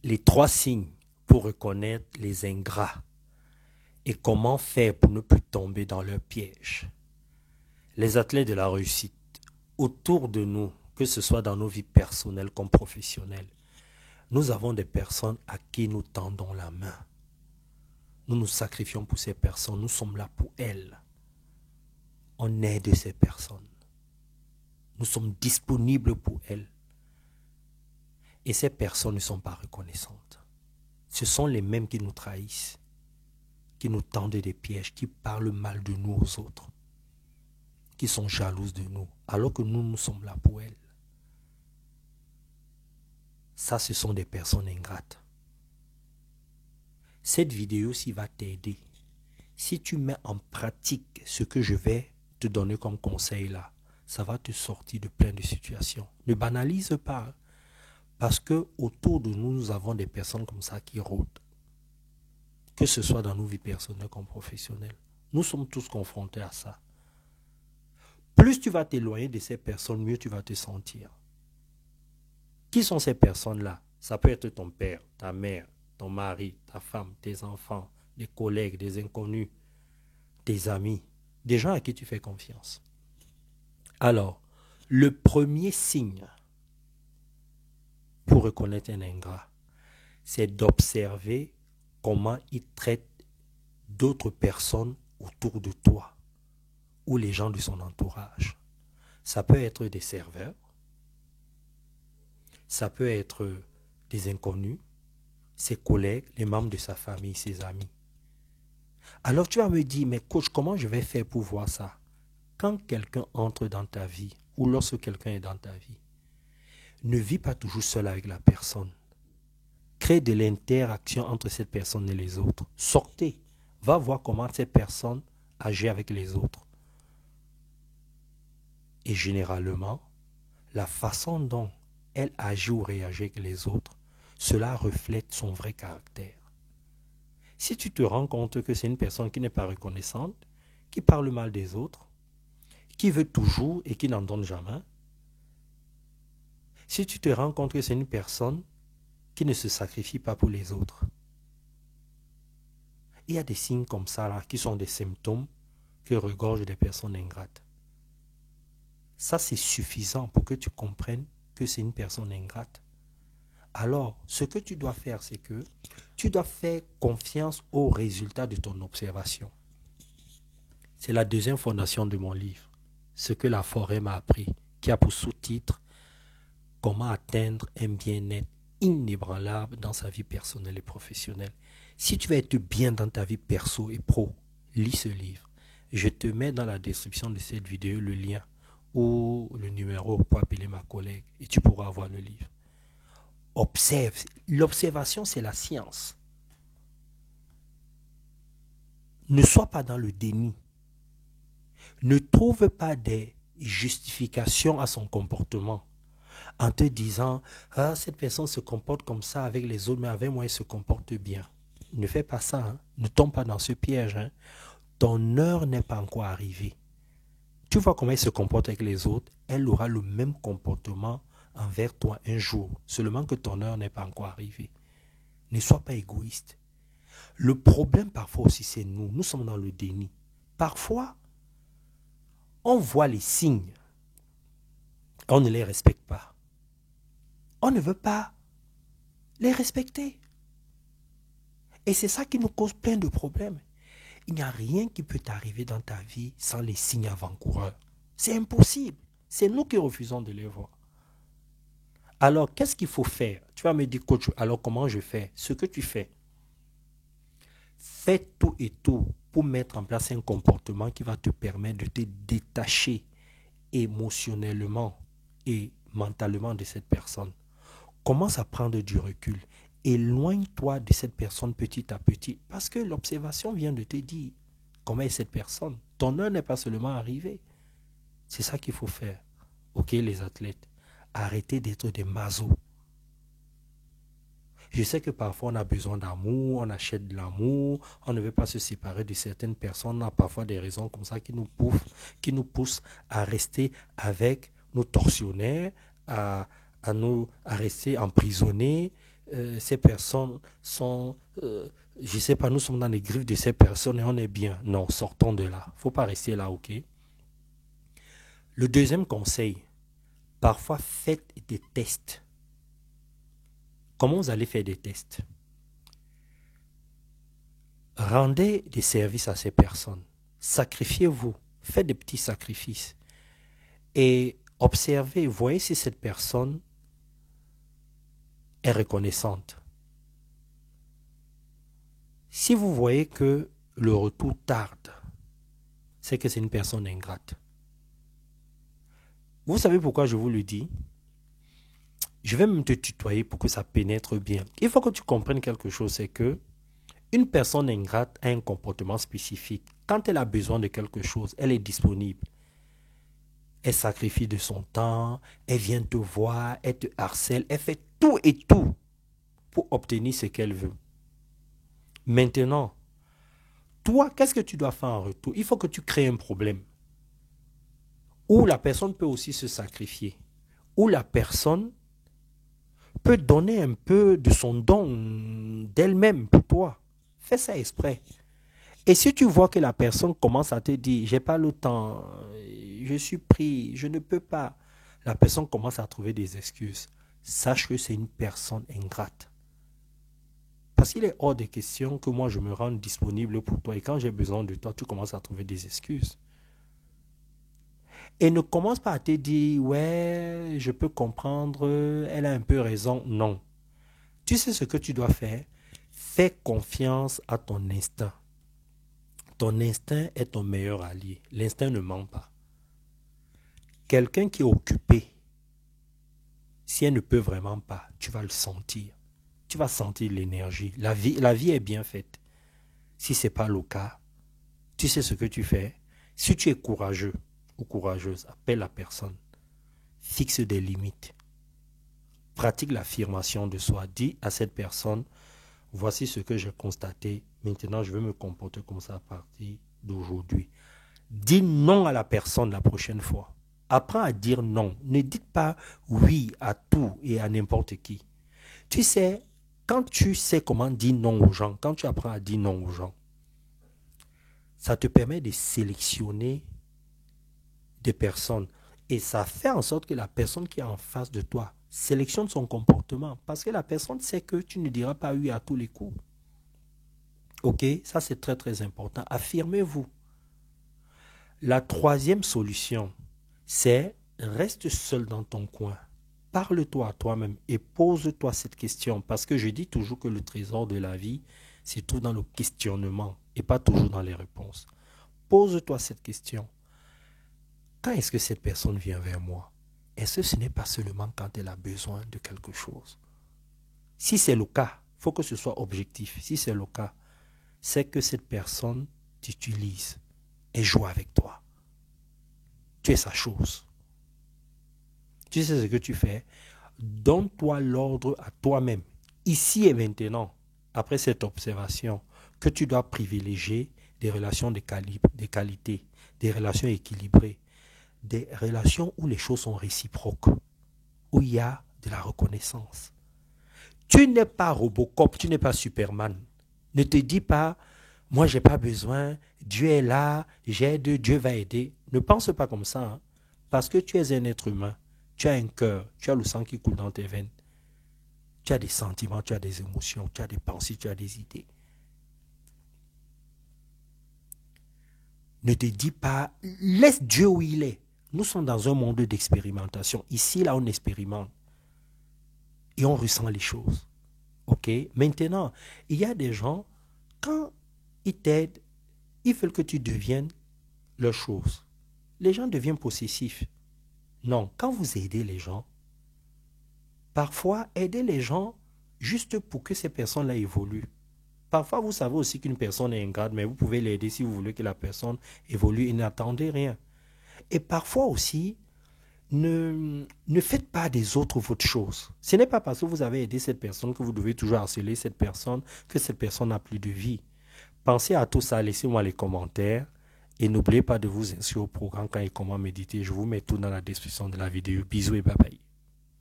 les 3 signes pour reconnaître les ingrats et comment faire pour ne plus tomber dans leur piège. Les athlètes de la réussite, autour de nous, que ce soit dans nos vies personnelles comme professionnelles, nous avons des personnes à qui nous tendons la main. Nous nous sacrifions pour ces personnes, nous sommes là pour elles. On aide ces personnes. Nous sommes disponibles pour elles. Et ces personnes ne sont pas reconnaissantes. Ce sont les mêmes qui nous trahissent, qui nous tendent des pièges, qui parlent mal de nous aux autres, qui sont jalouses de nous, alors que nous sommes là pour elles. Ça, ce sont des personnes ingrates. Cette vidéo-ci va t'aider. Si tu mets en pratique ce que je vais te donner comme conseil là, ça va te sortir de plein de situations. Ne banalise pas. Parce que autour de nous, nous avons des personnes comme ça qui rôdent. Que ce soit dans nos vies personnelles comme professionnelles. Nous sommes tous confrontés à ça. Plus tu vas t'éloigner de ces personnes, mieux tu vas te sentir. Qui sont ces personnes-là? Ça peut être ton père, ta mère, ton mari, ta femme, tes enfants, des collègues, des inconnus, tes amis, des gens à qui tu fais confiance. Alors, le premier signe pour reconnaître un ingrat, c'est d'observer comment il traite d'autres personnes autour de toi ou les gens de son entourage. Ça peut être des serveurs, ça peut être des inconnus, ses collègues, les membres de sa famille, ses amis. Alors tu vas me dire, mais coach, comment je vais faire pour voir ça? Quand quelqu'un entre dans ta vie ou lorsque quelqu'un est dans ta vie, ne vis pas toujours seul avec la personne. Crée de l'interaction entre cette personne et les autres. Sortez. Va voir comment cette personne agit avec les autres. Et généralement, la façon dont elle agit ou réagit avec les autres, cela reflète son vrai caractère. Si tu te rends compte que c'est une personne qui n'est pas reconnaissante, qui parle mal des autres, qui veut toujours et qui n'en donne jamais, si tu te rends compte que c'est une personne qui ne se sacrifie pas pour les autres, il y a des signes comme ça là, qui sont des symptômes que regorgent des personnes ingrates. Ça, c'est suffisant pour que tu comprennes que c'est une personne ingrate. Alors, ce que tu dois faire, c'est que tu dois faire confiance aux résultats de ton observation. C'est la deuxième fondation de mon livre, Ce que la forêt m'a appris, qui a pour sous-titre Comment atteindre un bien-être inébranlable dans sa vie personnelle et professionnelle. Si tu veux être bien dans ta vie perso et pro, lis ce livre. Je te mets dans la description de cette vidéo le lien ou le numéro pour appeler ma collègue et tu pourras avoir le livre. Observe. L'observation, c'est la science. Ne sois pas dans le déni. Ne trouve pas des justifications à son comportement en te disant « Ah, cette personne se comporte comme ça avec les autres, mais avec moi, elle se comporte bien. » Ne fais pas ça. Hein. Ne tombe pas dans ce piège. Hein. Ton heure n'est pas encore arrivée. Tu vois comment elle se comporte avec les autres, elle aura le même comportement envers toi un jour. Seulement que ton heure n'est pas encore arrivée. Ne sois pas égoïste. Le problème parfois aussi, c'est nous. Nous sommes dans le déni. Parfois, on voit les signes. On ne les respecte pas. On ne veut pas les respecter. Et c'est ça qui nous cause plein de problèmes. Il n'y a rien qui peut t'arriver dans ta vie sans les signes avant-coureurs. C'est impossible. C'est nous qui refusons de les voir. Alors, qu'est-ce qu'il faut faire? Tu vas me dire, coach, alors comment je fais? Ce que tu fais. Fais tout et tout pour mettre en place un comportement qui va te permettre de te détacher émotionnellement et mentalement de cette personne. Commence à prendre du recul. Éloigne-toi de cette personne petit à petit. Parce que l'observation vient de te dire comment est cette personne. Ton heure n'est pas seulement arrivée. C'est ça qu'il faut faire. Ok, les athlètes. Arrêtez d'être des masos. Je sais que parfois on a besoin d'amour, on achète de l'amour, on ne veut pas se séparer de certaines personnes. On a parfois des raisons comme ça qui nous poussent à rester avec nos tortionnaires, à rester emprisonnés. ces personnes sont, je ne sais pas, nous sommes dans les griffes de ces personnes et on est bien. Non, sortons de là. Il ne faut pas rester là, ok? Le deuxième conseil, parfois faites des tests. Comment vous allez faire des tests? Rendez des services à ces personnes. Sacrifiez-vous. Faites des petits sacrifices. Et observez, voyez si cette personne est reconnaissante. Si vous voyez que le retour tarde, c'est que c'est une personne ingrate. Vous savez pourquoi je vous le dis? Je vais même te tutoyer pour que ça pénètre bien. Il faut que tu comprennes quelque chose, c'est que une personne ingrate a un comportement spécifique. Quand elle a besoin de quelque chose, elle est disponible. Elle sacrifie de son temps, elle vient te voir, elle te harcèle, elle fait tout et tout pour obtenir ce qu'elle veut. Maintenant, toi, qu'est-ce que tu dois faire en retour? Il faut que tu crées un problème où la personne peut aussi se sacrifier, où la personne peut donner un peu de son don d'elle-même pour toi. Fais ça exprès. Et si tu vois que la personne commence à te dire, j'ai pas le temps, je suis pris, je ne peux pas, la personne commence à trouver des excuses. Sache que c'est une personne ingrate. Parce qu'il est hors de question que moi je me rende disponible pour toi et quand j'ai besoin de toi, tu commences à trouver des excuses. Et ne commence pas à te dire, ouais, je peux comprendre, elle a un peu raison. Non. Tu sais ce que tu dois faire? Fais confiance à ton instinct. Ton instinct est ton meilleur allié. L'instinct ne ment pas. Quelqu'un qui est occupé, si elle ne peut vraiment pas, tu vas le sentir. Tu vas sentir l'énergie. La vie est bien faite. Si ce n'est pas le cas, tu sais ce que tu fais. Si tu es courageux ou courageuse, appelle la personne. Fixe des limites. Pratique l'affirmation de soi. Dis à cette personne, voici ce que j'ai constaté. Maintenant, je vais me comporter comme ça à partir d'aujourd'hui. Dis non à la personne la prochaine fois. Apprends à dire non. Ne dites pas oui à tout et à n'importe qui. Tu sais, quand tu sais comment dire non aux gens, quand tu apprends à dire non aux gens, ça te permet de sélectionner des personnes. Et ça fait en sorte que la personne qui est en face de toi sélectionne son comportement. Parce que la personne sait que tu ne diras pas oui à tous les coups. Ok, ça c'est très très important. Affirmez-vous. La troisième solution, c'est reste seul dans ton coin. Parle-toi à toi-même et pose-toi cette question. Parce que je dis toujours que le trésor de la vie se trouve dans le questionnement et pas toujours dans les réponses. Pose-toi cette question. Quand est-ce que cette personne vient vers moi? Est-ce que ce n'est pas seulement quand elle a besoin de quelque chose? Si c'est le cas, il faut que ce soit objectif. Si c'est le cas, c'est que cette personne t'utilise et joue avec toi. Tu es sa chose. Tu sais ce que tu fais? Donne-toi l'ordre à toi-même, ici et maintenant, après cette observation, que tu dois privilégier des relations de qualité, des relations équilibrées, des relations où les choses sont réciproques, où il y a de la reconnaissance. Tu n'es pas Robocop, tu n'es pas Superman. Ne te dis pas, moi j'ai pas besoin, Dieu est là, j'aide, Dieu va aider. Ne pense pas comme ça, hein, parce que tu es un être humain, tu as un cœur, tu as le sang qui coule dans tes veines, tu as des sentiments, tu as des émotions, tu as des pensées, tu as des idées. Ne te dis pas, laisse Dieu où il est. Nous sommes dans un monde d'expérimentation. Ici, là, on expérimente. Et on ressent les choses. OK? Maintenant, il y a des gens, quand ils t'aident, ils veulent que tu deviennes leur chose. Les gens deviennent possessifs. Non, quand vous aidez les gens, parfois, aidez les gens juste pour que ces personnes-là évoluent. Parfois, vous savez aussi qu'une personne est ingrate, mais vous pouvez l'aider si vous voulez que la personne évolue et n'attendez rien. Et parfois aussi, ne faites pas des autres votre chose. Ce n'est pas parce que vous avez aidé cette personne que vous devez toujours harceler cette personne, que cette personne n'a plus de vie. Pensez à tout ça, laissez-moi les commentaires et n'oubliez pas de vous inscrire au programme Quand et comment méditer. Je vous mets tout dans la description de la vidéo. Bisous et bye bye.